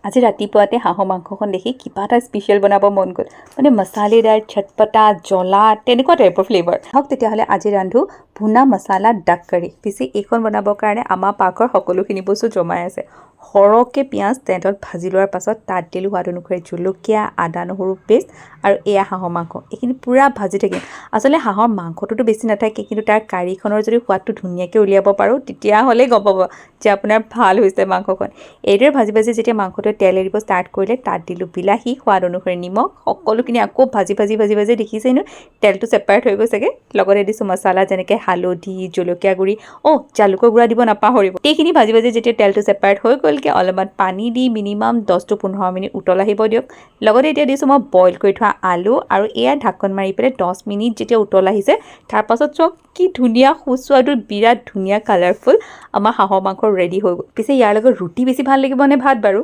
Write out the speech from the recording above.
আজি ৰাতিপুৱাতে হাঁহৰ মাংসখন দেখি কিবা এটা স্পেচিয়েল বনাব মন গ'ল মানে মছালেদাৰ চটপটা জ্বলা তেনেকুৱা টাইপৰ ফ্লেভাৰ হওক তেতিয়াহ'লে আজি ৰান্ধো ভুনা মছালা ডাক কাৰী পিছে এইখন বনাবৰ কাৰণে আমাৰ পাকঘৰ সকলোখিনি বস্তু জমাই আছে সৰহকৈ পিঁয়াজ তেলত ভাজি লোৱাৰ পাছত তাত দিলোঁ সোৱাদ অনুসৰি জলকীয়া আদা নহৰু পেষ্ট আৰু এয়া হাঁহৰ মাংস এইখিনি পূৰা ভাজি থাকিম আচলতে হাঁহৰ মাংসটোতো বেছি নাথাকে কিন্তু তাৰ কাৰীখনৰ যদি সোৱাদটো ধুনীয়াকৈ উলিয়াব পাৰোঁ তেতিয়াহ'লে গম পাব যে আপোনাৰ ভাল হৈছে মাংসখন এইদৰে ভাজি ভাজি যেতিয়া মাংসটো তেল এৰিব ষ্টাৰ্ট কৰিলে তাত দিলোঁ বিলাহী সোৱাদ অনুসৰি নিমখ সকলোখিনি আকৌ ভাজি দেখিছেনো তেলটো ছেপাৰেট হৈ গৈছেগৈ লগতে দিছোঁ মছলা যেনেকৈ হালধি জলকীয়া গুড়ি জালুকৰ গুড়া দিব নাপাহৰিব এইখিনি ভাজি যেতিয়া তেলটো ছেপাৰেট হৈ গ'লকৈ অলপমান পানী দি মিনিমাম 10 to 15 মিনিট উতল আহিব দিয়ক লগতে এতিয়া দিছোঁ মই বইল কৰি থোৱা আলু আৰু এয়া ঢাকন মাৰি পেলাই 10 মিনিট যেতিয়া উতল আহিছে তাৰপাছত চক কি ধুনীয়া সুস্বাদু বিৰাট ধুনীয়া কালাৰফুল আমাৰ হাঁহৰ মাংস ৰেডি হৈ গ'ল পিছে ইয়াৰ লগত ৰুটি বেছি ভাল লাগিব নে ভাত বাৰু